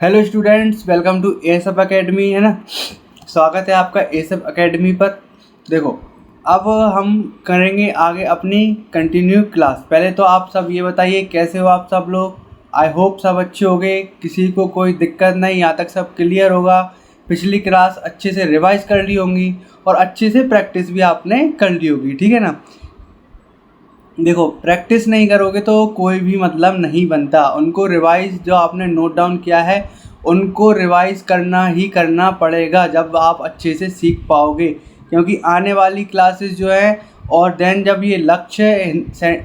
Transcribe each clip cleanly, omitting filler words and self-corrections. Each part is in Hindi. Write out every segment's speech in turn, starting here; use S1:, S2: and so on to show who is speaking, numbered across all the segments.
S1: Hello students, welcome to SF academy. है ना, स्वागत है आपका एसएफ एकेडमी पर। देखो, अब हम करेंगे आगे अपनी कंटिन्यू क्लास। पहले तो आप सब ये बताइए कैसे हो आप सब लोग। आई होप सब अच्छे हो गए, किसी को कोई दिक्कत नहीं, यहाँ तक सब क्लियर होगा। पिछली क्लास अच्छे से रिवाइज कर ली होंगी और अच्छे से प्रैक्टिस भी आपने कर ली होगी, ठीक है ना। देखो, प्रैक्टिस नहीं करोगे तो कोई भी मतलब नहीं बनता। उनको रिवाइज जो आपने नोट डाउन किया है उनको रिवाइज करना ही करना पड़ेगा, जब आप अच्छे से सीख पाओगे। क्योंकि आने वाली क्लासेस जो है, और देन जब ये लक्ष्य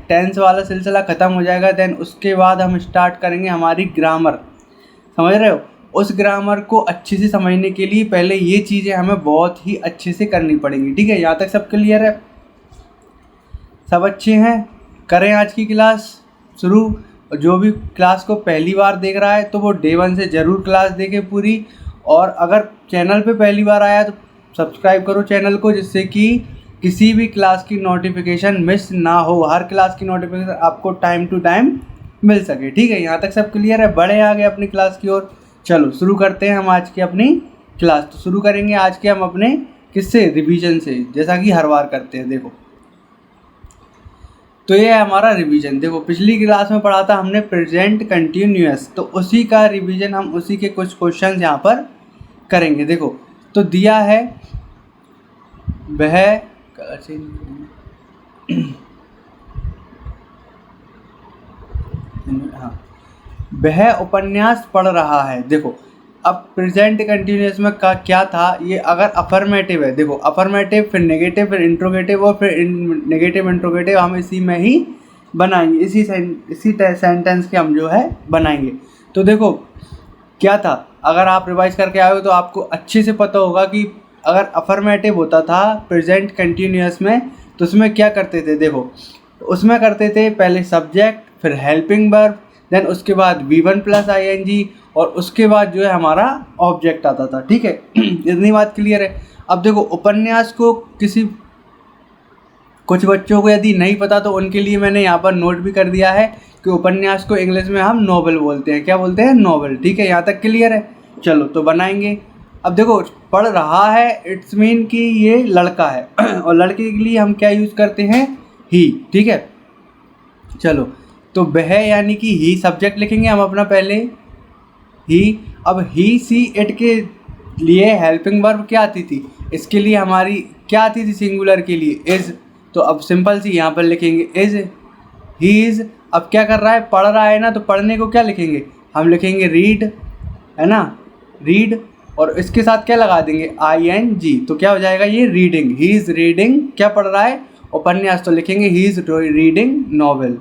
S1: टेंस वाला सिलसिला ख़त्म हो जाएगा, देन उसके बाद हम स्टार्ट करेंगे हमारी ग्रामर। समझ रहे हो? उस ग्रामर को अच्छे से समझने के लिए पहले ये चीज़ें हमें बहुत ही अच्छे से करनी पड़ेंगी, ठीक है। यहाँ तक सब क्लियर है? सब अच्छे हैं? करें आज की क्लास शुरू। जो भी क्लास को पहली बार देख रहा है तो वो डे 1 से ज़रूर क्लास देखे पूरी। और अगर चैनल पे पहली बार आया तो सब्सक्राइब करो चैनल को, जिससे कि किसी भी क्लास की नोटिफिकेशन मिस ना हो। हर क्लास की नोटिफिकेशन आपको टाइम टू टाइम मिल सके, ठीक है। यहाँ तक सब क्लियर है? बढ़े आगे अपनी क्लास की ओर। चलो शुरू करते हैं हम आज की अपनी क्लास। तो शुरू करेंगे आज के हम अपने किससे? रिवीजन से, जैसा कि हर बार करते हैं। देखो, तो ये है हमारा रिवीजन। देखो, पिछली क्लास में पढ़ा था हमने प्रेजेंट कंटिन्यूअस, तो उसी का रिवीजन हम उसी के कुछ क्वेश्चंस यहाँ पर करेंगे। देखो, तो दिया है वह हाँ, वह उपन्यास पढ़ रहा है। देखो, अब प्रेजेंट कंटिन्यूअस में का क्या था, ये अगर अफर्मेटिव है, देखो अफर्मेटिव फिर नेगेटिव फिर इंट्रोगेटिव और फिर नेगेटिव इंट्रोगेटिव हम इसी में ही बनाएंगे, इसी सेंटेंस के हम जो है बनाएंगे। तो देखो क्या था, अगर आप रिवाइज करके आए हो तो आपको अच्छे से पता होगा कि अगर अफर्मेटिव होता था प्रेजेंट कंटिन्यूअस में तो उसमें क्या करते थे। देखो, तो उसमें करते थे पहले सब्जेक्ट, फिर हेल्पिंग वर्ब, देन उसके बाद V1 + ING, और उसके बाद जो है हमारा ऑब्जेक्ट आता था, ठीक है। इतनी बात क्लियर है? अब देखो, उपन्यास को कुछ बच्चों को यदि नहीं पता तो उनके लिए मैंने यहाँ पर नोट भी कर दिया है कि उपन्यास को इंग्लिश में हम नॉवेल बोलते हैं। क्या बोलते हैं? नॉवेल, ठीक है। यहाँ तक क्लियर है? चलो तो बनाएंगे। अब देखो, पढ़ रहा है, इट्स मीन कि ये लड़का है और लड़के के लिए हम क्या यूज़ करते हैं? ही, ठीक है। चलो, तो वह यानी कि ही सब्जेक्ट लिखेंगे हम अपना पहले, ही। अब ही सी इट के लिए हेल्पिंग वर्ब क्या आती थी? इसके लिए हमारी क्या आती थी? सिंगुलर के लिए इज़। तो अब सिंपल सी यहाँ पर लिखेंगे इज़, ही इज़। अब क्या कर रहा है? पढ़ रहा है ना, तो पढ़ने को क्या लिखेंगे? हम लिखेंगे रीड, है ना, रीड। और इसके साथ क्या लगा देंगे? ING। तो क्या हो जाएगा? ये रीडिंग, ही इज़ रीडिंग। क्या पढ़ रहा है? उपन्यास। तो लिखेंगे ही इज़ रीडिंग नॉवेल,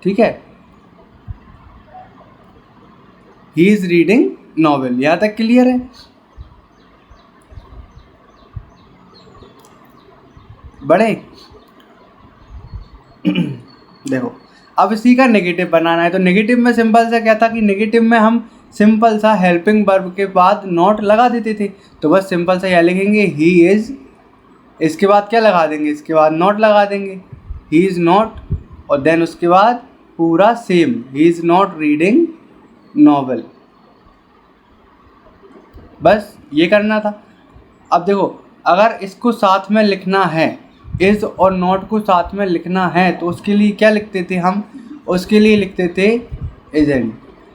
S1: ठीक है। He is reading novel. यहाँ तक क्लियर है? बड़े देखो, अब इसी का नेगेटिव बनाना है। तो नेगेटिव में सिंपल सा क्या था कि नेगेटिव में हम सिंपल सा हेल्पिंग वर्ब के बाद नॉट लगा देते थे। तो बस सिंपल सा यह लिखेंगे ही इज़, इसके बाद क्या लगा देंगे? इसके बाद नॉट लगा देंगे, ही इज़ नॉट, और देन उसके बाद पूरा same, he is not reading novel. बस ये करना था। अब देखो, अगर इसको साथ में लिखना है, इज़ और नॉट को साथ में लिखना है, तो उसके लिए क्या लिखते थे हम? उसके लिए लिखते थे इज़ेंट,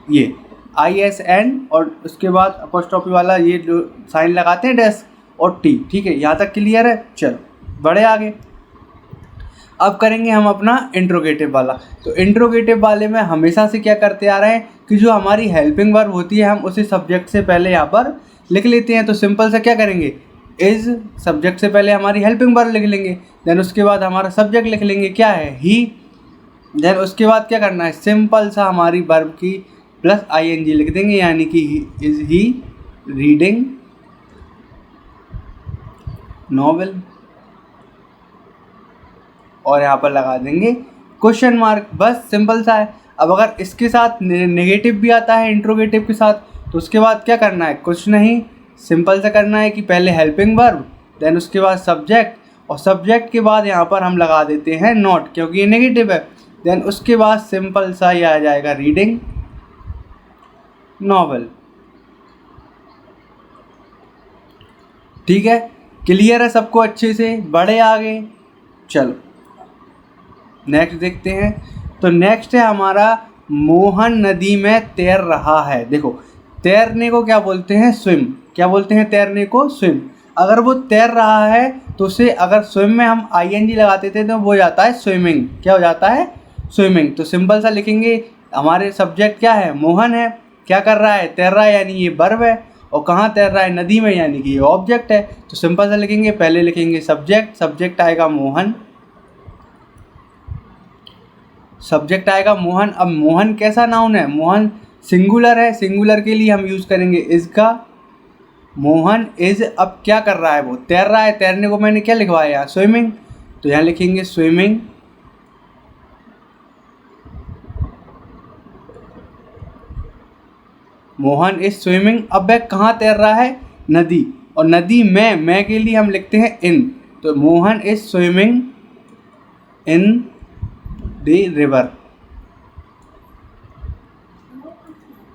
S1: ये ISN, और उसके बाद अपोस्ट्रोफी वाला ये जो साइन लगाते हैं डैश और T, ठीक है। यहाँ तक क्लियर है? चलो बढ़े आगे। अब करेंगे हम अपना इंट्रोगेटिव वाला। तो इंट्रोगेटिव वाले में हमेशा से क्या करते आ रहे हैं कि जो हमारी हेल्पिंग वर्ब होती है हम उसे सब्जेक्ट से पहले यहाँ पर लिख लेते हैं। तो सिंपल सा क्या करेंगे? इज़, सब्जेक्ट से पहले हमारी हेल्पिंग वर्ब लिख लेंगे, देन उसके बाद हमारा सब्जेक्ट लिख लेंगे, क्या है? ही। देन उसके बाद क्या करना है? सिंपल सा हमारी वर्ब की प्लस ING लिख देंगे, यानी कि इज़ ही रीडिंग नॉवेल, और यहाँ पर लगा देंगे क्वेश्चन मार्क। बस सिंपल सा है। अब अगर इसके साथ नेगेटिव भी आता है इंट्रोगेटिव के साथ, तो उसके बाद क्या करना है? कुछ नहीं, सिंपल सा करना है कि पहले हेल्पिंग वर्ब, देन उसके बाद सब्जेक्ट, और सब्जेक्ट के बाद यहाँ पर हम लगा देते हैं नॉट, क्योंकि ये नेगेटिव है। देन उसके बाद सिंपल सा ये आ जाएगा रीडिंग नॉवेल। ठीक है, क्लियर है सबको अच्छे से, बढ़े आगे। चलो नेक्स्ट देखते हैं। तो नेक्स्ट है हमारा मोहन नदी में तैर रहा है। देखो तैरने को क्या बोलते हैं, स्विम। क्या बोलते हैं तैरने को, स्विम। अगर वो तैर रहा है तो उसे अगर स्विम में हम आईएनजी लगाते थे तो वो हो जाता है स्विमिंग। क्या हो जाता है, स्विमिंग। तो सिंपल सा लिखेंगे, हमारे सब्जेक्ट क्या है, मोहन है, क्या कर रहा है, तैर रहा है, यानी ये वर्ब है, और कहाँ तैर रहा है, नदी में, यानी कि ये ऑब्जेक्ट है। तो सिंपल सा लिखेंगे, पहले लिखेंगे सब्जेक्ट, सब्जेक्ट आएगा मोहन, सब्जेक्ट आएगा मोहन। अब मोहन कैसा नाउन है, मोहन सिंगुलर है, सिंगुलर के लिए हम यूज़ करेंगे इज का। मोहन इज, अब क्या कर रहा है, वो तैर रहा है, तैरने को मैंने क्या लिखवाया यहाँ, स्विमिंग। तो यहाँ लिखेंगे स्विमिंग, मोहन इज स्विमिंग। अब वह कहाँ तैर रहा है, नदी, और नदी में, मैं के लिए हम लिखते हैं इन। तो Mohan is swimming in the river.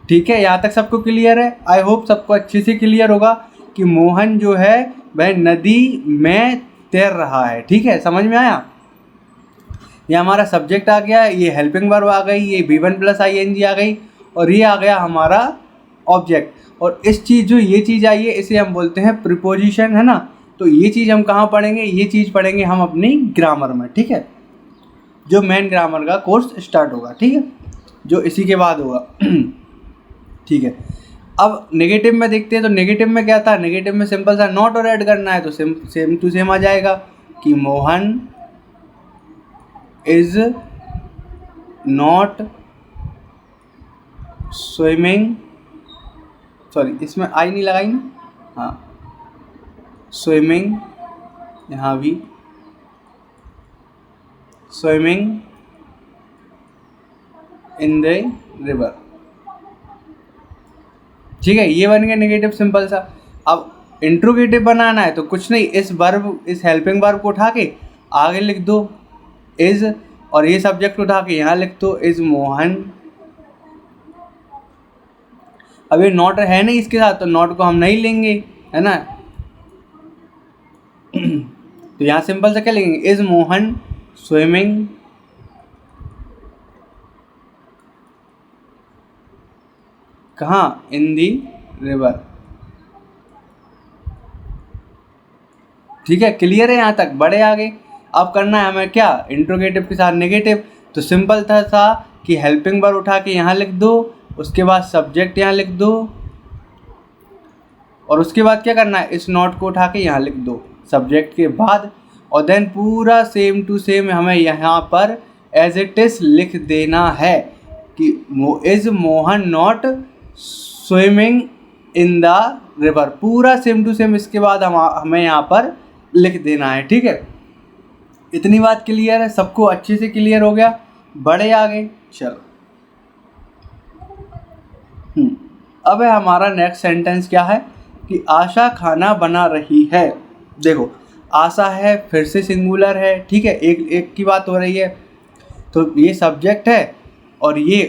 S1: ठीक है, यहाँ तक सबको क्लियर है। आई होप सबको अच्छे से क्लियर होगा कि मोहन जो है वह नदी में तैर रहा है। ठीक है, समझ में आया। ये हमारा सब्जेक्ट आ गया, ये हेल्पिंग वर्ब आ गई, ये V1 प्लस ING आ गई, और ये आ गया हमारा ऑब्जेक्ट। और इस चीज़ जो ये चीज़ आई है इसे हम बोलते हैं प्रीपोजिशन, है ना। तो ये चीज़ हम कहाँ पढ़ेंगे, ये चीज़ पढ़ेंगे हम अपनी ग्रामर में। ठीक है, जो मेन ग्रामर का कोर्स स्टार्ट होगा, ठीक है, जो इसी के बाद होगा। ठीक है, अब नेगेटिव में देखते हैं। तो नेगेटिव में क्या था, नेगेटिव में सिंपल सा नॉट और ऐड करना है, तो सेम टू सेम आ जाएगा कि Mohan is not swimming, sorry इसमें आई नहीं लगाई ना, हाँ, स्विमिंग, यहाँ भी स्विमिंग इन द रिवर। ठीक है, ये बन गया नेगेटिव सिंपल सा। अब इंट्रोगेटिव बनाना है तो कुछ नहीं, इस वर्ब, इस हेल्पिंग वर्ब को उठा के आगे लिख दो इज, और ये सब्जेक्ट उठा के यहाँ लिख दो इज मोहन। अब ये नॉट है नहीं इसके साथ, तो नॉट को हम नहीं लेंगे, है ना। तो यहाँ सिंपल से क्या लिखेंगे, इज मोहन स्विमिंग कहाँ, इन दी रिवर। ठीक है, क्लियर है यहाँ तक, बड़े आगे। अब करना है हमें क्या, इंट्रोगेटिव के साथ नेगेटिव। तो सिंपल था कि हेल्पिंग वर्ब उठा के यहाँ लिख दो, उसके बाद सब्जेक्ट यहाँ लिख दो, और उसके बाद क्या करना है, इस नॉट को उठा के यहाँ लिख दो सब्जेक्ट के बाद, और देन पूरा सेम टू सेम हमें यहाँ पर एज इट इज लिख देना है कि is Mohan not swimming in the river. पूरा सेम टू सेम इसके बाद हमें यहाँ पर लिख देना है। ठीक है, इतनी बात क्लियर है, सबको अच्छे से क्लियर हो गया, बढ़े आगे। चलो अब है हमारा नेक्स्ट सेंटेंस क्या है कि आशा खाना बना रही है। देखो आशा है, फिर से सिंगुलर है, ठीक है, एक की बात हो रही है। तो ये सब्जेक्ट है और ये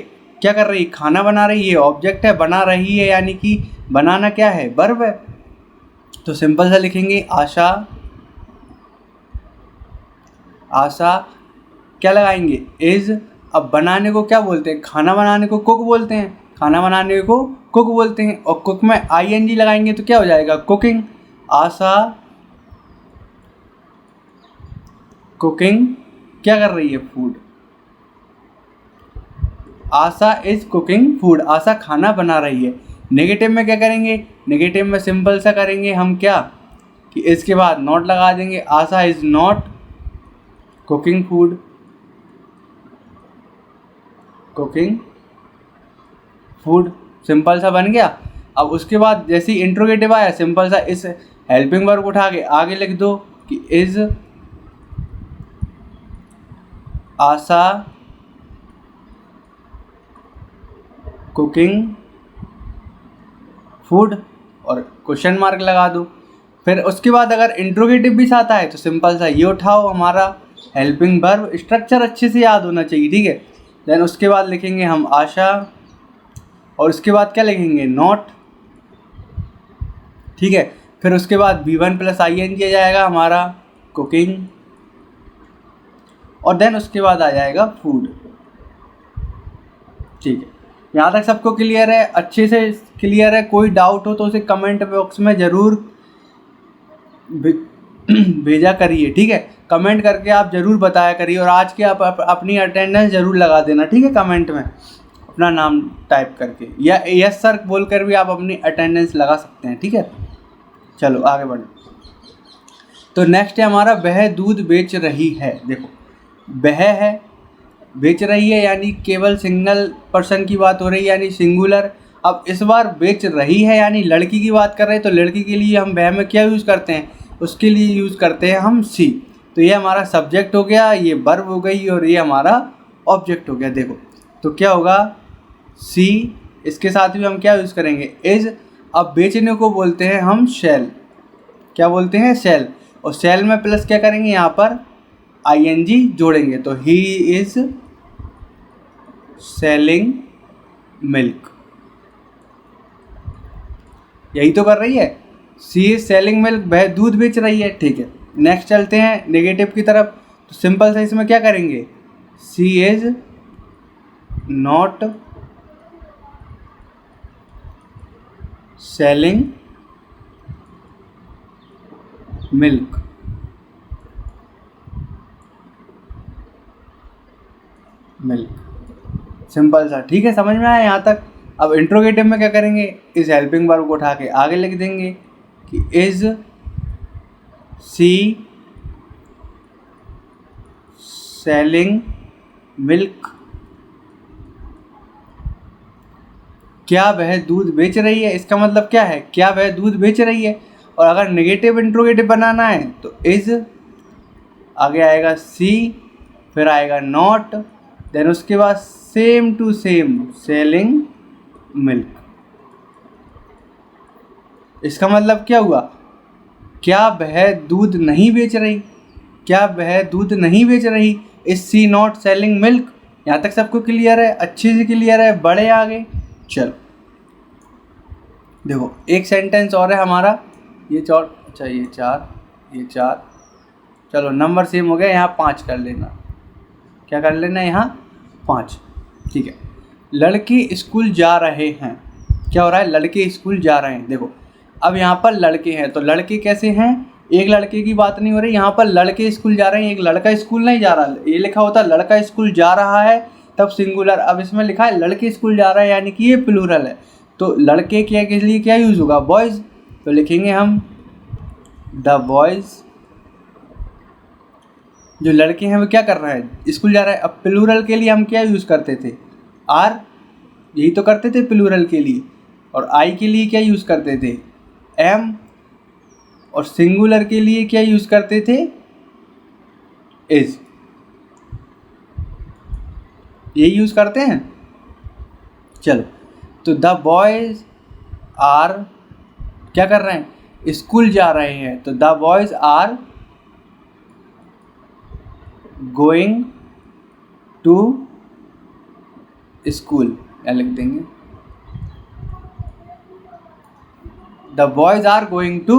S1: क्या कर रही है, खाना बना रही है, ऑब्जेक्ट है, बना रही है यानी कि बनाना क्या है, वर्ब है। तो सिंपल सा लिखेंगे आशा, आशा क्या लगाएंगे, इज। अब बनाने को क्या बोलते हैं, खाना बनाने को कुक बोलते हैं, खाना बनाने को कुक बोलते हैं, और कुक में ING लगाएंगे तो क्या हो जाएगा, कुकिंग। आशा कुकिंग क्या कर रही है, food. Asha is cooking food, Asha खाना बना रही है। नेगेटिव में क्या करेंगे, नेगेटिव में सिंपल सा करेंगे हम क्या कि इसके बाद नॉट लगा देंगे, Asha is not cooking food, cooking food, simple सा बन गया। अब उसके बाद जैसे ही इंट्रोगेटिव आया, सिंपल सा इस हेल्पिंग वर्ब उठा के आगे लिख दो कि इज आशा कुकिंग फूड, और क्वेश्चन मार्क लगा दो। फिर उसके बाद अगर इंट्रोगेटिव भी साथ आए तो सिंपल सा ये उठाओ, हमारा हेल्पिंग वर्ब, स्ट्रक्चर अच्छे से याद होना चाहिए, ठीक है। देन उसके बाद लिखेंगे हम आशा, और उसके बाद क्या लिखेंगे, नॉट, ठीक है। फिर उसके बाद V1 प्लस ING आ जाएगा हमारा कुकिंग, और देन उसके बाद आ जाएगा फूड। ठीक है, यहाँ तक सबको क्लियर है, अच्छे से क्लियर है? कोई डाउट हो तो उसे कमेंट बॉक्स में ज़रूर भेजा करिए, ठीक है? कमेंट करके आप ज़रूर बताया करिए, और आज के आप अपनी अटेंडेंस ज़रूर लगा देना, ठीक है? कमेंट में अपना नाम टाइप करके, या यस सर बोलकर भी आप अपनी अटेंडेंस लगा सकते हैं, ठीक है? चलो आगे बढ़े। तो नेक्स्ट है हमारा वह दूध बेच रही है। देखो वह है, बेच रही है यानी केवल सिंगल पर्सन की बात हो रही है, यानी सिंगुलर। अब इस बार बेच रही है यानी लड़की की बात कर रहे हैं, तो लड़की के लिए हम वह में क्या यूज़ करते हैं? उसके लिए यूज़ करते हैं हम सी। तो ये हमारा सब्जेक्ट हो गया, ये वर्ब हो गई, और ये हमारा ऑब्जेक्ट हो गया। देखो तो क्या होगा? सी, इसके साथ भी हम क्या यूज़ करेंगे? इज़। अब बेचने को बोलते हैं हम शैल। क्या बोलते हैं? शैल। और शैल में प्लस क्या करेंगे? यहाँ पर ING जोड़ेंगे, तो ही इज़ सेलिंग मिल्क। यही तो कर रही है, सी इज सेलिंग मिल्क, वह दूध बेच रही है। ठीक है, नेक्स्ट चलते हैं नेगेटिव की तरफ। तो सिंपल से इसमें क्या करेंगे? She is not selling milk. Simple सा, ठीक है? समझ में आया यहाँ तक? अब इंट्रोगेटिव में क्या करेंगे? इस हेल्पिंग वर्ब को उठा के आगे लिख देंगे कि इज सी सेलिंग मिल्क। क्या वह दूध बेच रही है? इसका मतलब क्या है? क्या वह दूध बेच रही है। और अगर नेगेटिव इंट्रोगेटिव बनाना है तो इज, आगे आएगा सी, फिर आएगा नॉट, देन उसके बाद same to same selling milk. इसका मतलब क्या हुआ? क्या वह दूध नहीं बेच रही? क्या वह दूध नहीं बेच रही? Is she not selling milk. यहाँ तक सबको क्लियर है? अच्छे से क्लियर है? बड़े आगे चलो देखो, एक सेंटेंस और है हमारा, ये अच्छा ये चार, चलो नंबर सेम हो गया, यहाँ 5 कर लेना। क्या कर लेना? यहाँ 5। ठीक है, लड़के स्कूल जा रहे हैं। क्या हो रहा है? लड़के स्कूल जा रहे हैं। देखो अब यहाँ पर लड़के हैं, तो लड़के कैसे हैं? एक लड़के की बात नहीं हो रही, यहाँ पर लड़के स्कूल जा रहे हैं, एक लड़का स्कूल नहीं जा रहा। ये लिखा होता लड़का स्कूल जा रहा है तब सिंगुलर, अब इसमें लिखा है लड़के स्कूल जा रहा है यानी कि ये प्लूरल है। तो लड़के के लिए क्या यूज़ होगा? बॉयज़। तो लिखेंगे हम द बॉयज़। जो लड़के हैं वो क्या कर रहे हैं? स्कूल जा रहा है। अब प्लूरल के लिए हम क्या यूज़ करते थे? आर, यही तो करते थे प्लूरल के लिए। और आई के लिए क्या यूज़ करते थे? एम। और सिंगुलर के लिए क्या यूज़ करते थे? इज। ये यूज़ करते हैं। चलो, तो द बॉयज़ आर क्या कर रहे हैं? स्कूल जा रहे हैं, तो the boys are going to school, या लिख देंगे the boys are going to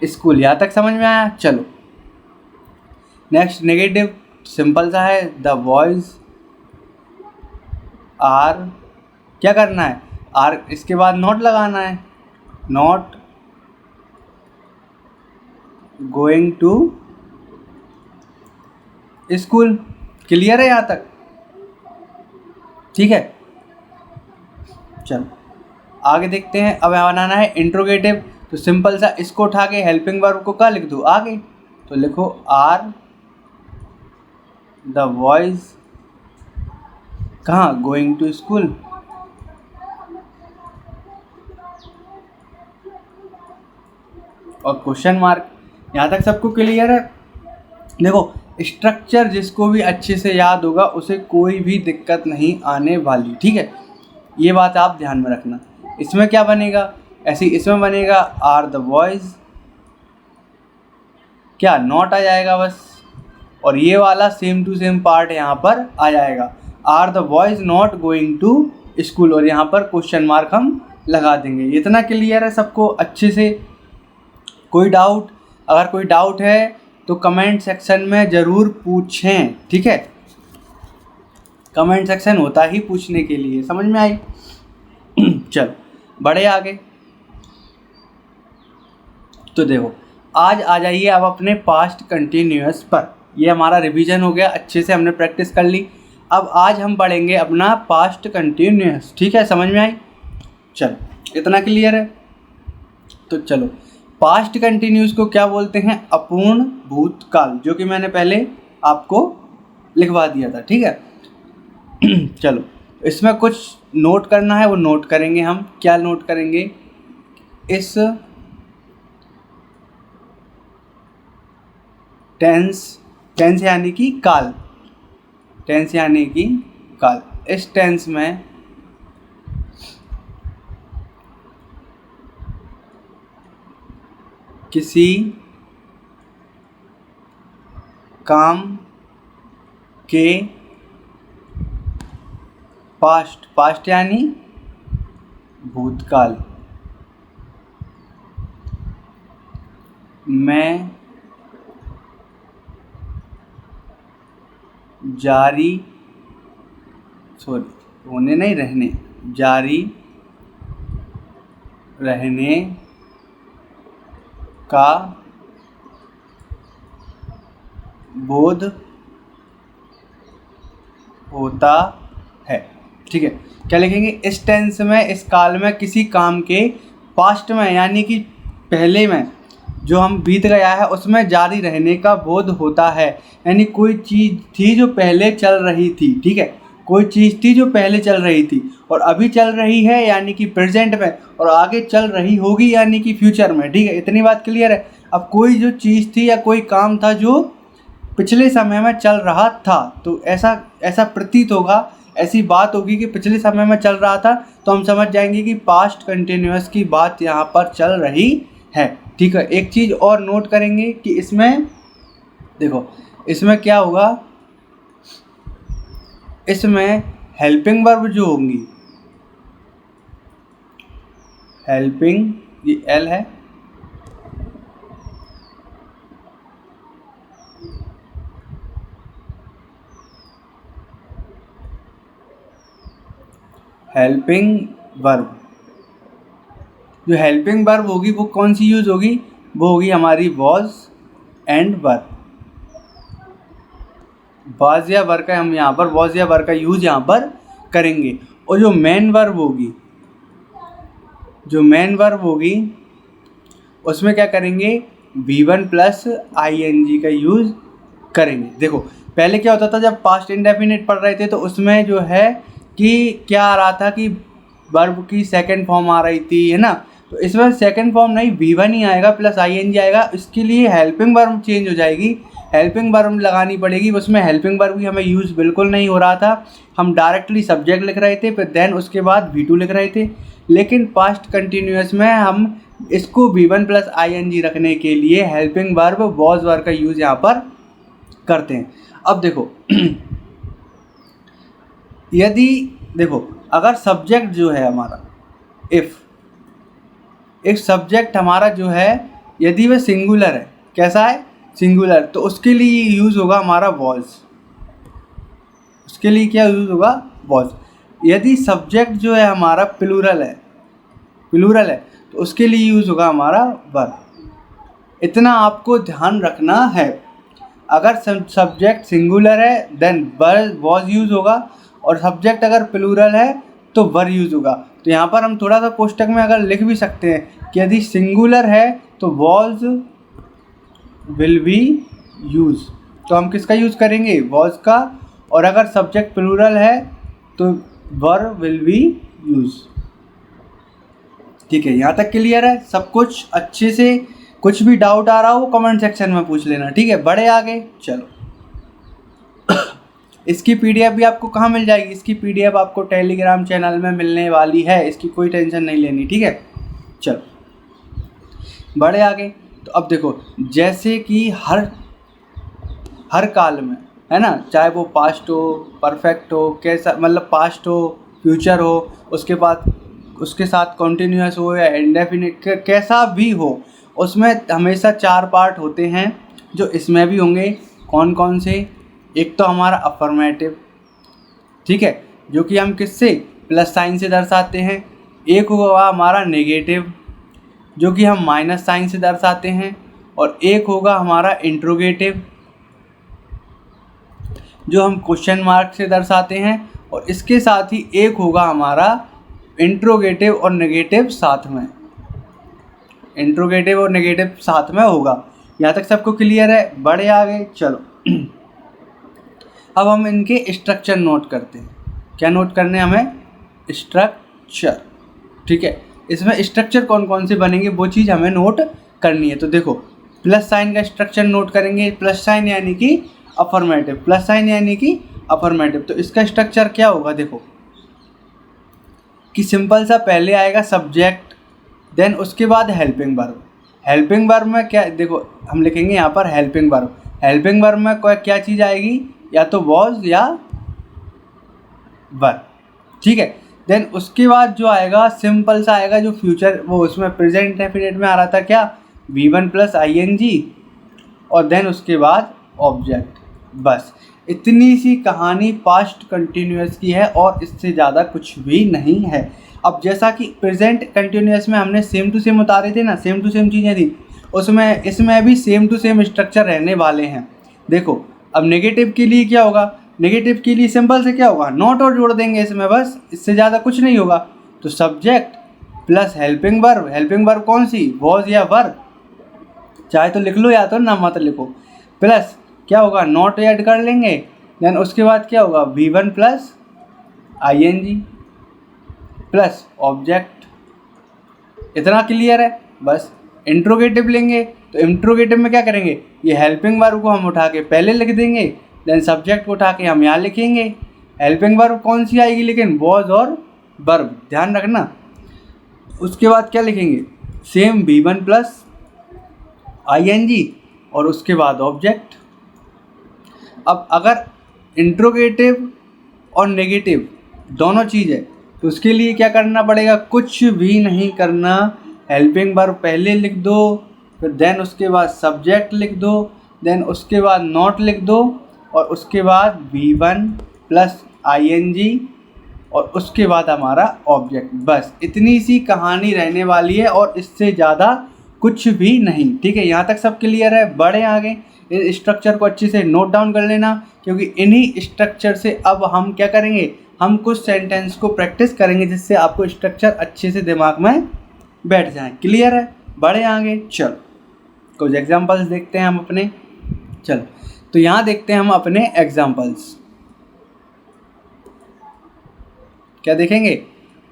S1: school. यहाँ तक समझ में आया? चलो नेक्स्ट नेगेटिव, सिंपल सा है, द बॉयज़ आर, क्या करना है? आर, इसके बाद नॉट लगाना है, not going to school. Clear है यहाँ तक? ठीक है, चलो आगे देखते हैं। अब बनाना है इंट्रोगेटिव, तो सिंपल सा इसको उठा के हेल्पिंग वर्ब को क्या लिख दूँ आगे? तो लिखो आर द बॉयज़ कहाँ? Going to school. और क्वेश्चन मार्क। यहाँ तक सबको क्लियर है? देखो स्ट्रक्चर जिसको भी अच्छे से याद होगा उसे कोई भी दिक्कत नहीं आने वाली, ठीक है? ये बात आप ध्यान में रखना। इसमें क्या बनेगा? ऐसे इसमें बनेगा आर द बॉयज़, क्या नॉट आ जाएगा बस, और ये वाला सेम टू सेम पार्ट यहाँ पर आ जाएगा, are the boys not going to school, और यहाँ पर क्वेश्चन मार्क हम लगा देंगे। इतना क्लियर है सबको? अच्छे से अगर कोई डाउट है तो कमेंट सेक्शन में ज़रूर पूछें, ठीक है। कमेंट सेक्शन होता ही पूछने के लिए, समझ में आई। चलो बढ़े आगे। तो देखो आज आ जाइए अब अपने पास्ट कंटिन्यूअस पर। ये हमारा रिवीजन हो गया, अच्छे से हमने प्रैक्टिस कर ली। अब आज हम पढ़ेंगे अपना पास्ट कंटिन्यूअस, ठीक है, समझ में आई। चलो इतना क्लियर है। तो चलो पास्ट कंटिन्यूअस को क्या बोलते हैं? अपूर्ण भूतकाल, जो कि मैंने पहले आपको लिखवा दिया था, ठीक है। चलो इसमें कुछ नोट करना है, वो नोट करेंगे हम। क्या नोट करेंगे? इस टेंस यानी कि काल, टेंस यानी कि काल, इस टेंस में किसी काम के पास्ट यानी भूतकाल में जारी रहने का बोध होता है, ठीक है। क्या लिखेंगे? इस टेंस में, इस काल में किसी काम के पास्ट में यानी कि पहले में जो हम बीत गया है उसमें जारी रहने का बोध होता है। यानी कोई चीज़ थी जो पहले चल रही थी, ठीक है, कोई चीज़ थी जो पहले चल रही थी और अभी चल रही है यानी कि प्रेजेंट में, और आगे चल रही होगी यानी कि फ्यूचर में, ठीक है। इतनी बात क्लियर है। अब कोई जो चीज़ थी या कोई काम था जो पिछले समय में चल रहा था, तो ऐसा प्रतीत होगा, ऐसी बात होगी कि पिछले समय में चल रहा था, तो हम समझ जाएंगे कि पास्ट कंटिन्यूअस की बात यहाँ पर चल रही है, ठीक है। एक चीज़ और नोट करेंगे कि इसमें देखो, इसमें क्या होगा, इसमें हेल्पिंग वर्ब जो होंगी, हेल्पिंग, ये एल है, हेल्पिंग वर्ब, जो हेल्पिंग वर्ब होगी वो कौन सी यूज़ होगी? वो होगी हमारी वॉज एंड वर। वॉज या वर का हम यहाँ पर वॉज या वर का यूज़ यहाँ पर करेंगे। और जो मेन वर्ब होगी, उसमें क्या करेंगे? V1 प्लस ING का यूज़ करेंगे। देखो पहले क्या होता था, जब पास्ट इंडेफिनिट पढ़ रहे थे तो उसमें जो है कि क्या आ रहा था कि वर्ब की सेकंड फॉर्म आ रही थी, है ना। तो इसमें सेकंड फॉर्म नहीं, V1 ही आएगा प्लस ING आएगा। इसके लिए हेल्पिंग वर्ब चेंज हो जाएगी, हेल्पिंग वर्ब लगानी पड़ेगी। उसमें हेल्पिंग वर्ब की हमें यूज़ बिल्कुल नहीं हो रहा था, हम डायरेक्टली सब्जेक्ट लिख रहे थे, फिर देन उसके बाद V2 लिख रहे थे। लेकिन पास्ट कंटिन्यूअस में हम इसको V1 प्लस ING रखने के लिए हेल्पिंग वर्ब वॉज वर्ब का यूज़ यहाँ पर करते हैं। अब देखो यदि देखो अगर सब्जेक्ट जो है हमारा, इफ़ सब्जेक्ट हमारा जो है यदि वह सिंगुलर है, कैसा है? सिंगुलर, तो उसके लिए यूज़ होगा हमारा वॉज। उसके लिए क्या यूज़ होगा? वॉज। यदि सब्जेक्ट जो है हमारा प्लूरल है, तो उसके लिए यूज़ होगा हमारा वर्ब। इतना आपको ध्यान रखना है। अगर सब्जेक्ट सिंगुलर है देन वॉज यूज़ होगा, और सब्जेक्ट अगर प्लूरल है तो वर यूज़ होगा। तो यहाँ पर हम थोड़ा सा कोष्टक में अगर लिख भी सकते हैं कि यदि सिंगुलर है तो वॉज विल बी यूज़, तो हम किसका यूज़ करेंगे? वॉज का। और अगर सब्जेक्ट प्लूरल है तो वर विल बी यूज़, ठीक है। यहाँ तक क्लियर है सब कुछ अच्छे से? कुछ भी डाउट आ रहा हो कमेंट सेक्शन में पूछ लेना, ठीक है। बढ़े आगे। चलो इसकी PDF भी आपको कहाँ मिल जाएगी? इसकी PDF आपको टेलीग्राम चैनल में मिलने वाली है, इसकी कोई टेंशन नहीं लेनी, ठीक है। चलो बढ़े आगे। तो अब देखो जैसे कि हर काल में, है ना, चाहे वो पास्ट हो, परफेक्ट हो, कैसा मतलब पास्ट हो, फ्यूचर हो, उसके बाद उसके साथ कॉन्टिन्यूअस हो या इंडेफिनिट, कैसा भी हो, उसमें हमेशा 4 पार्ट होते हैं जो इसमें भी होंगे। कौन कौन से? एक तो हमारा अफर्मेटिव, ठीक है, जो कि हम किससे प्लस साइन से दर्शाते हैं। एक होगा हमारा नेगेटिव, जो कि हम माइनस साइन से दर्शाते हैं। और एक होगा हमारा इंट्रोगेटिव, जो हम क्वेश्चन मार्क से दर्शाते हैं। और इसके साथ ही एक होगा हमारा इंट्रोगेटिव और नेगेटिव साथ में, इंट्रोगेटिव और नेगेटिव साथ में होगा। यहाँ तक सबको क्लियर है? बढ़े आगे चलो। अब हम इनके स्ट्रक्चर नोट करते हैं। क्या नोट करने हमें? स्ट्रक्चर, ठीक है। इसमें स्ट्रक्चर कौन कौन से बनेंगे वो चीज़ हमें नोट करनी है। तो देखो, प्लस साइन का स्ट्रक्चर नोट करेंगे। प्लस साइन यानी कि अफर्मेटिव, प्लस साइन यानी कि अफर्मेटिव। तो इसका स्ट्रक्चर क्या होगा? देखो कि सिंपल सा पहले आएगा सब्जेक्ट, देन उसके बाद हेल्पिंग वर्ब। हेल्पिंग वर्ब में क्या, देखो हम लिखेंगे यहाँ पर हेल्पिंग वर्ब। हेल्पिंग वर्ब में कोई क्या चीज़ आएगी? या तो वॉज या वर, ठीक है। देन उसके बाद जो आएगा सिंपल सा आएगा जो फ्यूचर, वो उसमें प्रेजेंट डेफिनेट में आ रहा था क्या? V1 प्लस ING, और देन उसके बाद ऑब्जेक्ट। बस इतनी सी कहानी पास्ट कंटिन्यूअस की है और इससे ज़्यादा कुछ भी नहीं है। अब जैसा कि प्रेजेंट कंटिन्यूअस में हमने सेम टू सेम उतारे थे ना, सेम टू सेम चीज़ें थी, उसमें इसमें भी सेम टू सेम स्ट्रक्चर रहने वाले हैं। देखो अब नेगेटिव के लिए क्या होगा? नेगेटिव के लिए सिंपल से क्या होगा? नॉट और जोड़ देंगे इसमें, बस इससे ज़्यादा कुछ नहीं होगा। तो subject plus helping verb. Helping verb कौन सी? वॉज या वर, चाहे तो लिख लो या तो ना मत लिखो। प्लस क्या होगा? नॉट ऐड कर लेंगे। देन उसके बाद क्या होगा? V1 plus ING plus object. इतना क्लियर है? बस इंट्रोगेटिव लेंगे तो इंट्रोगेटिव में क्या करेंगे? ये हेल्पिंग वर्ब को हम उठा के पहले लिख देंगे, देन सब्जेक्ट को उठा के हम यहाँ लिखेंगे। हेल्पिंग वर्ब कौन सी आएगी? लेकिन वॉज और वर्ब, ध्यान रखना। उसके बाद क्या लिखेंगे? सेम V1 प्लस ING और उसके बाद ऑब्जेक्ट। अब अगर इंट्रोगेटिव और नेगेटिव दोनों चीज़ है तो उसके लिए क्या करना पड़ेगा? कुछ भी नहीं करना। हेल्पिंग वर्ब पहले लिख दो, फिर देन उसके बाद सब्जेक्ट लिख दो, देन उसके बाद नॉट लिख दो, और उसके बाद V1 प्लस ING और उसके बाद हमारा ऑब्जेक्ट। बस इतनी सी कहानी रहने वाली है और इससे ज़्यादा कुछ भी नहीं, ठीक है। यहाँ तक सब क्लियर है? बढ़े आगे। इस स्ट्रक्चर को अच्छे से नोट डाउन कर लेना, क्योंकि इन्हीं स्ट्रक्चर से अब हम क्या करेंगे? हम कुछ सेंटेंस को प्रैक्टिस करेंगे जिससे आपको स्ट्रक्चर अच्छे से दिमाग में बैठ जाए। क्लियर है? बढ़े आगे चलो, कुछ एग्जांपल्स देखते हैं हम अपने। चलो तो यहाँ देखते हैं हम अपने एग्जांपल्स। क्या देखेंगे?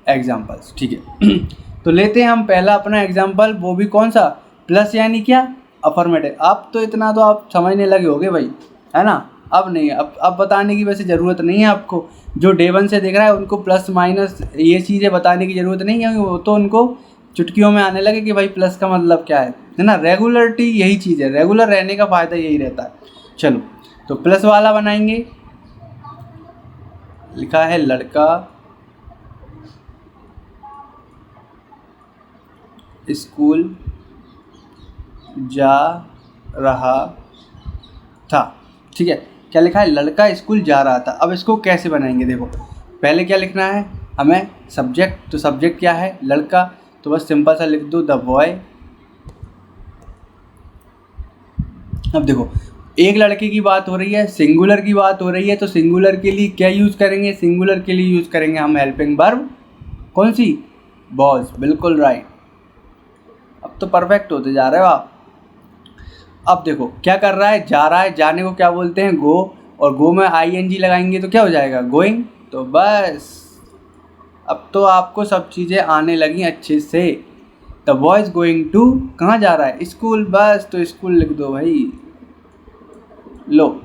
S1: एग्जांपल्स, ठीक है। तो लेते हैं हम पहला अपना एग्जांपल, वो भी कौन सा? प्लस यानी क्या? अफर्मेटिव। अब तो इतना तो आप समझने लगे होगे भाई, है ना? अब नहीं, अब बताने की वैसे ज़रूरत नहीं है आपको। जो डे 1 से देख रहा है उनको प्लस माइनस ये चीज़ें बताने की ज़रूरत नहीं है, वो तो उनको चुटकियों में आने लगे कि भाई प्लस का मतलब क्या है ना? रेगुलरिटी यही चीज़ है, रेगुलर रहने का फ़ायदा यही रहता है। चलो तो प्लस वाला बनाएंगे। लिखा है लड़का स्कूल जा रहा था, ठीक है। क्या लिखा है? लड़का स्कूल जा रहा था। अब इसको कैसे बनाएंगे? देखो पहले क्या लिखना है हमें? सब्जेक्ट। तो सब्जेक्ट क्या है? लड़का। तो बस सिंपल सा लिख दो द बॉय। अब देखो एक लड़के की बात हो रही है, सिंगुलर की बात हो रही है, तो सिंगुलर के लिए क्या यूज़ करेंगे? सिंगुलर के लिए यूज़ करेंगे हम हेल्पिंग वर्ब। कौन सी? वॉज। बिल्कुल राइट। अब तो परफेक्ट होते जा रहे हो आप। अब देखो क्या कर रहा है? जा रहा है। जाने को क्या बोलते हैं? गो। और गो में ING लगाएंगे तो क्या हो जाएगा? गोइंग। तो बस अब तो आपको सब चीज़ें आने लगी अच्छे से। The boy is going to, कहाँ जा रहा है? स्कूल। बस तो स्कूल लिख दो भाई, लो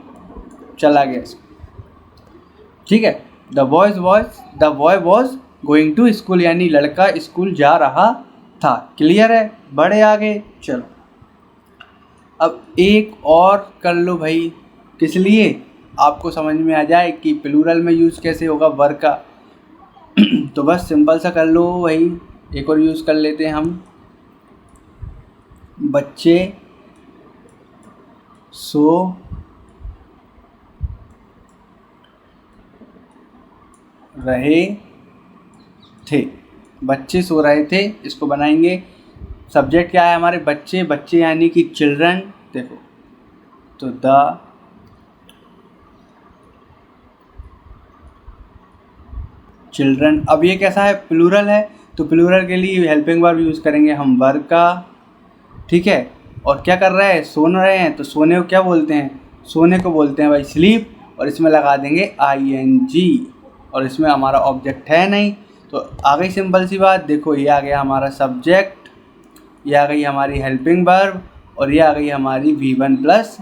S1: चला गया, ठीक है। The boy was going to school, यानी लड़का स्कूल जा रहा था। क्लियर है? बढ़े आगे चलो। अब एक और कर लो भाई, किस लिए? आपको समझ में आ जाए कि प्लूरल में यूज़ कैसे होगा वर्ब का। तो बस सिंपल सा कर लो भाई। एक और यूज़ कर लेते हैं हम। बच्चे सो रहे थे, बच्चे सो रहे थे, इसको बनाएंगे। सब्जेक्ट क्या है हमारे, बच्चे, बच्चे यानी कि चिल्ड्रन। देखो तो द चिल्ड्रन। अब ये कैसा है, प्लूरल है, तो प्लूरल के लिए हेल्पिंग वर्ब यूज़ करेंगे हम वर का, ठीक है। और क्या कर रहे हैं, सोन रहे हैं, तो सोने को क्या बोलते हैं, सोने को बोलते हैं भाई स्लीप, और इसमें लगा देंगे ING, और इसमें हमारा ऑब्जेक्ट है नहीं, तो आ गई सिंपल सी बात। देखो ये आ गया हमारा सब्जेक्ट, ये आ गई हमारी हेल्पिंग वर्ब, और ये आ गई हमारी V1 प्लस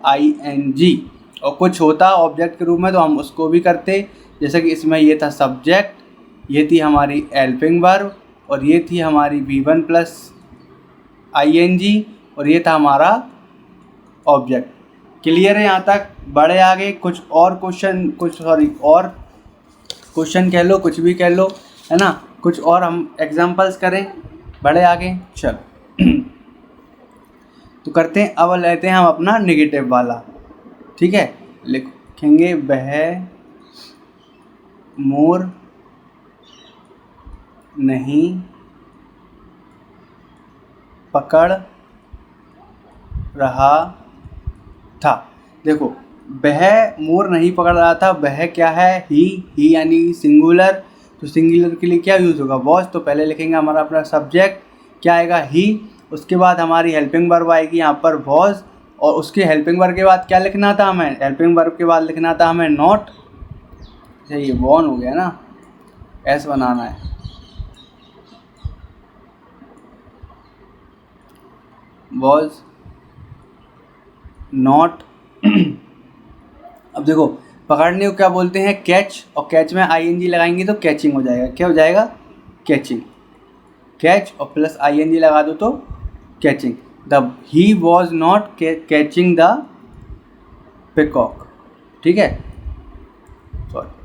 S1: ING। और कुछ होता ऑब्जेक्ट के रूप में तो हम उसको भी करते, जैसे कि इसमें ये था सब्जेक्ट, ये थी हमारी हेल्पिंग वर्ब, और ये थी हमारी V1 प्लस ING, और ये था हमारा ऑब्जेक्ट। क्लियर है यहाँ तक, बड़े आगे कुछ और क्वेश्चन, और क्वेश्चन कह लो, कुछ भी कह लो, है ना, कुछ और हम एग्जांपल्स करें, बड़े आगे चलो। तो करते हैं, अब लेते हैं हम अपना नेगेटिव वाला, ठीक है। लिखेंगे वह मोर नहीं पकड़ रहा था। देखो वह मोर नहीं पकड़ रहा था, वह क्या है, ही यानी सिंगुलर, तो सिंगुलर के लिए क्या यूज़ होगा, वॉज। तो पहले लिखेंगे हमारा अपना सब्जेक्ट क्या आएगा, ही, उसके बाद हमारी हेल्पिंग वर्ब आएगी यहाँ पर वॉज, और उसके हेल्पिंग वर्ब के बाद क्या लिखना था हमें, हेल्पिंग वर्ब के बाद लिखना था हमें नॉट। अच्छा ये वॉन हो गया ना, ऐसे बनाना है, वॉज नॉट। अब देखो पकड़ने को क्या बोलते हैं, कैच, और कैच में ING लगाएंगे तो कैचिंग हो जाएगा, क्या हो जाएगा, कैचिंग, कैच और प्लस ING लगा दो तो catching. The he was not catching the peacock, ठीक है, सॉरी।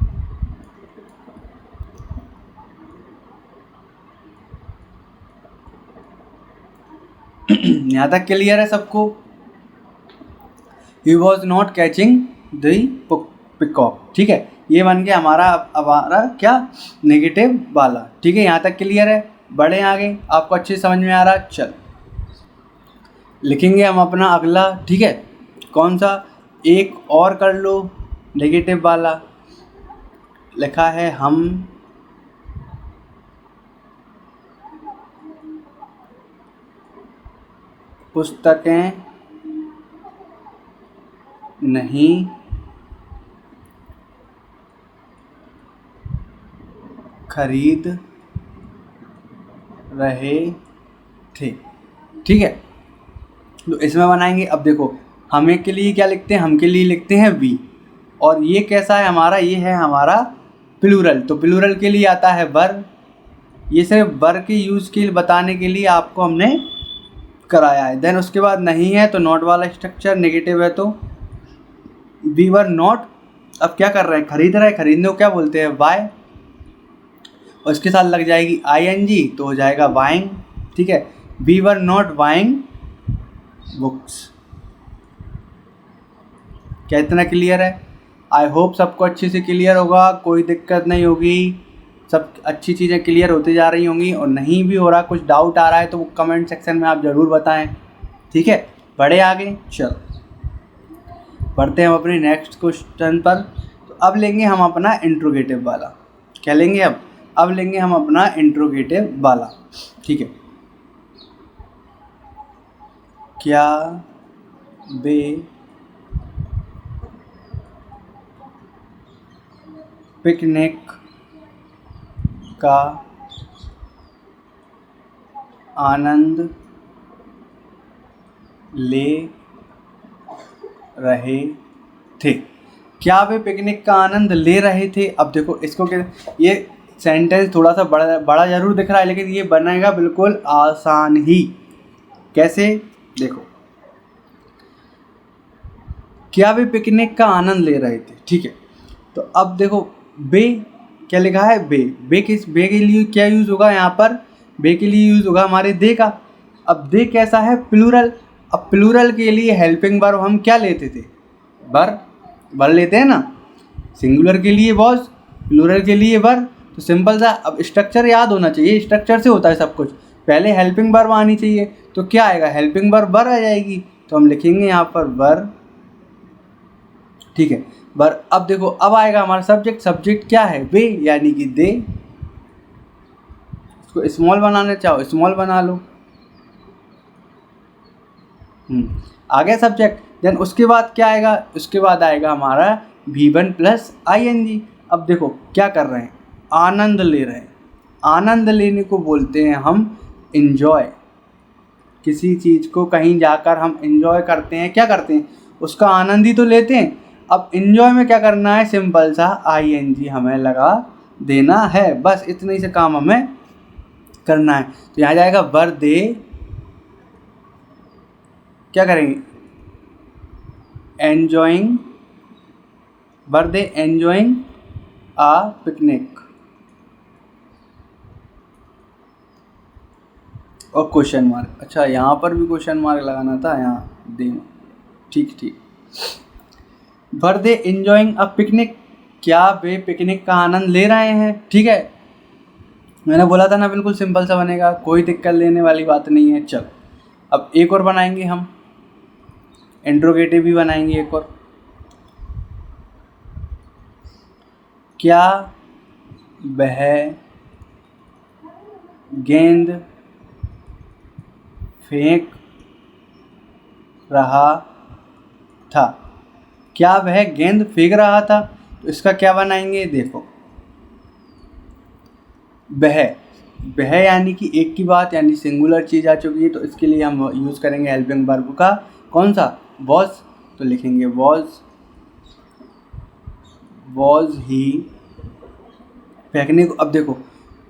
S1: यहाँ तक क्लियर है सबको, he was not catching the peacock, ठीक है। ये बन गया हमारा क्या, नेगेटिव वाला, ठीक है। यहाँ तक क्लियर है, बढ़े आगे, आपको अच्छे समझ में आ रहा। चल लिखेंगे हम अपना अगला, ठीक है, कौन सा, एक और कर लो नेगेटिव वाला। लिखा है हम पुस्तकें नहीं खरीद रहे थे, ठीक है। तो इसमें बनाएंगे, अब देखो हमें के लिए क्या लिखते हैं, हम के लिए लिखते हैं वी, और ये कैसा है हमारा, ये है हमारा प्लूरल, तो प्लूरल के लिए आता है वर। ये सिर्फ वर के यूज़ के लिए बताने के लिए आपको हमने कराया है। देन उसके बाद नहीं है तो नॉट वाला स्ट्रक्चर, नेगेटिव है तो वी वर नॉट। अब क्या कर रहे हैं, खरीद रहे हैं, खरीदने को क्या बोलते हैं, बाय, और इसके साथ लग जाएगी ING तो हो जाएगा बाइंग, ठीक है। We were not buying books. क्या इतना क्लियर है, आई होप सबको अच्छे से क्लियर होगा, कोई दिक्कत नहीं होगी, सब अच्छी चीज़ें क्लियर होती जा रही होंगी, और नहीं भी हो रहा, कुछ डाउट आ रहा है तो वो कमेंट सेक्शन में आप ज़रूर बताएं, ठीक है। बढ़े आगे, चलो बढ़ते हैं हम अपने नेक्स्ट क्वेश्चन पर। तो अब लेंगे हम अपना इंट्रोगेटिव वाला, क्या लेंगे अब लेंगे हम अपना इंट्रोगेटिव वाला, ठीक है। क्या वे पिकनिक का आनंद ले रहे थे, क्या वे पिकनिक का आनंद ले रहे थे। अब देखो इसको क्या, ये सेंटेंस थोड़ा सा बड़ा जरूर दिख रहा है, लेकिन ये बनेगा बिल्कुल आसान ही। कैसे, देखो क्या वे पिकनिक का आनंद ले रहे थे, ठीक है। तो अब देखो बे क्या लिखा है, बे के लिए क्या यूज़ होगा यहाँ पर, बे के लिए यूज़ होगा हमारे दे का। अब दे कैसा है, प्लूरल। अब प्लूरल के लिए हेल्पिंग वर्ब हम क्या लेते थे, वर लेते हैं ना। सिंगुलर के लिए वॉज, प्लूरल के लिए वर। तो सिंपल सा, अब स्ट्रक्चर याद होना चाहिए, स्ट्रक्चर से होता है सब कुछ। पहले हेल्पिंग वर्ब आनी चाहिए, तो क्या आएगा, हेल्पिंग वर्ब वर आ जाएगी। तो हम लिखेंगे यहाँ पर वर, ठीक है, वर। अब देखो, अब आएगा हमारा सब्जेक्ट। सब्जेक्ट क्या है, वे यानी कि दे। इसको स्मॉल बनाना चाहो स्मॉल बना लो। आ गया सब्जेक्ट। देन उसके बाद क्या आएगा, उसके बाद आएगा हमारा V1 प्लस ING। अब देखो क्या कर रहे हैं, आनंद ले रहे हैं। आनंद लेने को बोलते हैं हम इन्जॉय। किसी चीज़ को कहीं जाकर हम इन्जॉय करते हैं, क्या करते हैं, उसका आनंद ही तो लेते हैं। अब इन्जॉय में क्या करना है, सिंपल सा ING हमें लगा देना है, बस इतने ही से काम हमें करना है। तो यहाँ जाएगा वर दे, क्या करेंगे, एन्जॉइंग, वर दे एन्जॉइंग आ पिकनिक, और क्वेश्चन मार्क। अच्छा, यहाँ पर भी क्वेश्चन मार्क लगाना था, यहाँ दे, ठीक। वर दे एन्जॉइंग अ पिकनिक, क्या वे पिकनिक का आनंद ले रहे हैं, ठीक है। मैंने बोला था ना, बिल्कुल सिंपल सा बनेगा, कोई दिक्कत लेने वाली बात नहीं है। चलो अब एक और बनाएंगे हम, इंट्रोगेटिव भी बनाएंगे एक और। क्या वह गेंद फेंक रहा था, क्या वह गेंद फेंक रहा था। तो इसका क्या बनाएंगे, देखो, वह यानी कि एक की बात, यानी सिंगुलर चीज़ आ चुकी है, तो इसके लिए हम यूज़ करेंगे हेल्पिंग वर्ब का, कौन सा, वॉज। तो लिखेंगे वॉज ही फेंकने को। अब देखो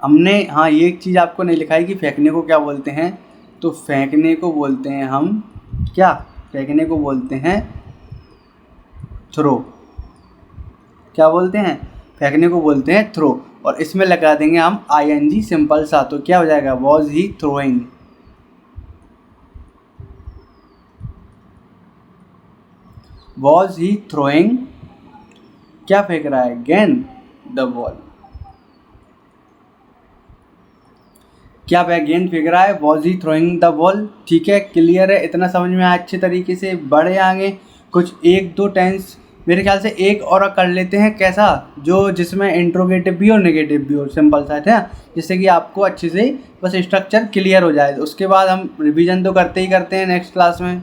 S1: हमने, हाँ, ये एक चीज़ आपको नहीं लिखा है कि फेंकने को क्या बोलते हैं। तो फेंकने को बोलते हैं हम क्या, फेंकने को बोलते हैं थ्रो। क्या बोलते हैं, फेंकने को बोलते हैं थ्रो। और इसमें लगा देंगे हम ING सिंपल सा। तो क्या हो जाएगा, was he throwing, was he throwing, क्या फेंक रहा है, गेंद, द बॉल। क्या वह गेंद फेंक रहा है, was he throwing the ball, ठीक है, क्लियर है, इतना समझ में आया अच्छे तरीके से। बड़े आगे कुछ एक दो टेंस मेरे ख्याल से एक और कर लेते हैं, कैसा, जो जिसमें इंट्रोगेटिव भी और नेगेटिव भी हो, सिंपल सा है, जिससे कि आपको अच्छे से बस स्ट्रक्चर क्लियर हो जाए। उसके बाद हम रिवीजन तो करते ही करते हैं नेक्स्ट क्लास में।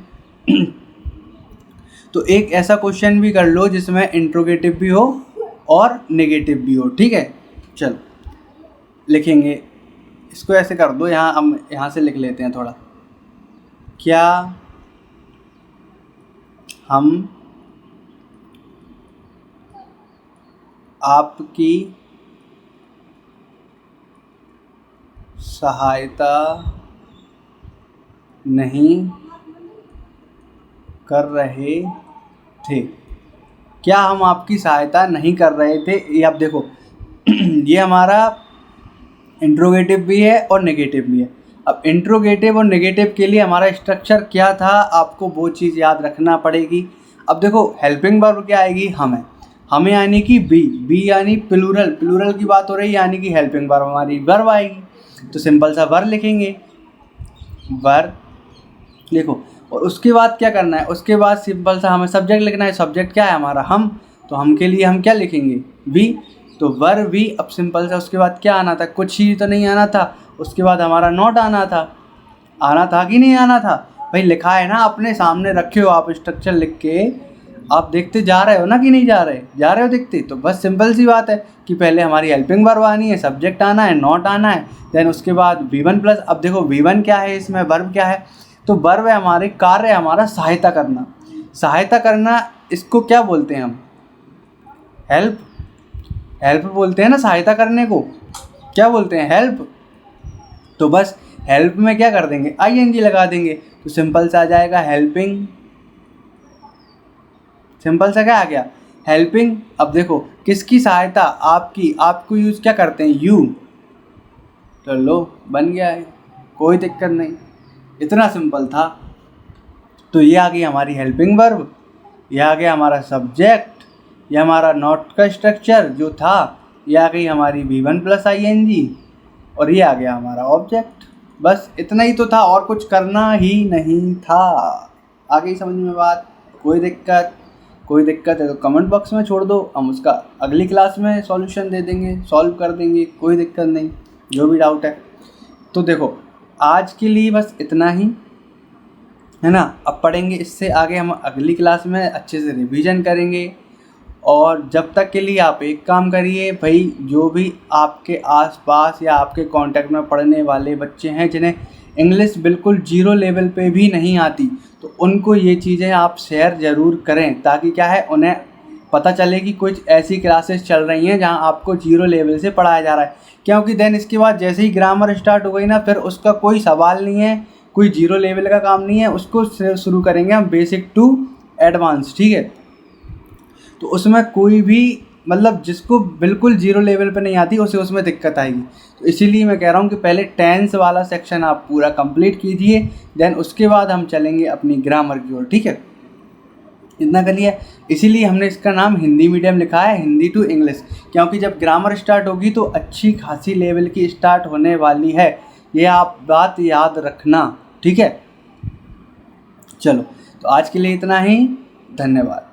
S1: तो एक ऐसा क्वेश्चन भी कर लो जिसमें इंट्रोगेटिव भी हो और नेगेटिव भी हो, ठीक है। चलो लिखेंगे, इसको ऐसे कर दो, यहाँ हम यहाँ से लिख लेते हैं थोड़ा। क्या हम आपकी सहायता नहीं कर रहे थे, क्या हम आपकी सहायता नहीं कर रहे थे। ये आप देखो ये हमारा इंट्रोगेटिव भी है और नेगेटिव भी है। अब इंट्रोगेटिव और नेगेटिव के लिए हमारा स्ट्रक्चर क्या था, आपको वो चीज़ याद रखना पड़ेगी। अब देखो हेल्पिंग वर्ब क्या आएगी, हमें यानी कि बी यानी प्लूरल की बात हो रही है, यानी कि हेल्पिंग वर्ब हमारी वर्ब आएगी। तो सिंपल सा वर लिखेंगे, वर देखो। और उसके बाद क्या करना है, उसके बाद सिंपल सा हमें सब्जेक्ट लिखना है। सब्जेक्ट क्या है हमारा, हम। तो हम के लिए हम क्या लिखेंगे, वी। तो वर वी। अब सिंपल सा उसके बाद क्या आना था, कुछ ही तो नहीं आना था। उसके बाद हमारा नॉट आना था कि नहीं आना था भाई, लिखा है ना, अपने सामने रखे हो आप स्ट्रक्चर लिख के, आप देखते जा रहे हो ना कि नहीं जा रहे हो देखते। तो बस सिंपल सी बात है कि पहले हमारी हेल्पिंग वर्ब आनी है, सब्जेक्ट आना है, नॉट आना है, देन उसके बाद V1 प्लस। अब देखो V1 क्या है, इसमें वर्ब क्या है, तो वर्ब है हमारे, कार्य है हमारा सहायता करना। इसको क्या बोलते हैं हम, हेल्प बोलते हैं ना, सहायता करने को क्या बोलते हैं, हेल्प। तो बस हेल्प में क्या कर देंगे, ING लगा देंगे। तो सिंपल सा आ जाएगा हेल्पिंग, सिंपल सा क्या आ गया, हेल्पिंग। अब देखो किसकी सहायता, आपको यूज़ क्या करते हैं, यू। तो लो बन गया है, कोई दिक्कत नहीं। इतना सिंपल था। तो ये आ गई हमारी हेल्पिंग वर्ब, ये आ गया हमारा सब्जेक्ट, ये हमारा नॉट का स्ट्रक्चर जो था, ये आ गई हमारी V1 प्लस ING, और ये आ गया हमारा ऑब्जेक्ट। बस इतना ही तो था, और कुछ करना ही नहीं था। आ गई समझ में बात? कोई दिक्कत है तो कमेंट बॉक्स में छोड़ दो, हम उसका अगली क्लास में सॉल्यूशन दे देंगे, सॉल्व कर देंगे, कोई दिक्कत नहीं, जो भी डाउट है। तो देखो आज के लिए बस इतना ही है ना। अब पढ़ेंगे इससे आगे हम अगली क्लास में, अच्छे से रिवीजन करेंगे। और जब तक के लिए आप एक काम करिए भाई, जो भी आपके आसपास या आपके कांटेक्ट में पढ़ने वाले बच्चे हैं जिन्हें इंग्लिश बिल्कुल जीरो लेवल पे भी नहीं आती, तो उनको ये चीज़ें आप शेयर ज़रूर करें, ताकि क्या है उन्हें पता चले कि कुछ ऐसी क्लासेस चल रही हैं जहां आपको जीरो लेवल से पढ़ाया जा रहा है। क्योंकि देन इसके बाद जैसे ही ग्रामर स्टार्ट हो गई ना, फिर उसका कोई सवाल नहीं है, कोई जीरो लेवल का काम नहीं है, उसको शुरू करेंगे हम बेसिक टू एडवांस, ठीक है। तो उसमें कोई भी मतलब जिसको बिल्कुल जीरो लेवल पे नहीं आती उसे उसमें दिक्कत आएगी। तो इसीलिए मैं कह रहा हूँ कि पहले टेंस वाला सेक्शन आप पूरा कंप्लीट कीजिए, देन उसके बाद हम चलेंगे अपनी ग्रामर की ओर, ठीक है। इतना कर लिया, इसीलिए हमने इसका नाम हिंदी मीडियम लिखा है, हिंदी टू इंग्लिश, क्योंकि जब ग्रामर स्टार्ट होगी तो अच्छी खासी लेवल की स्टार्ट होने वाली है, ये आप बात याद रखना, ठीक है। चलो तो आज के लिए इतना ही, धन्यवाद।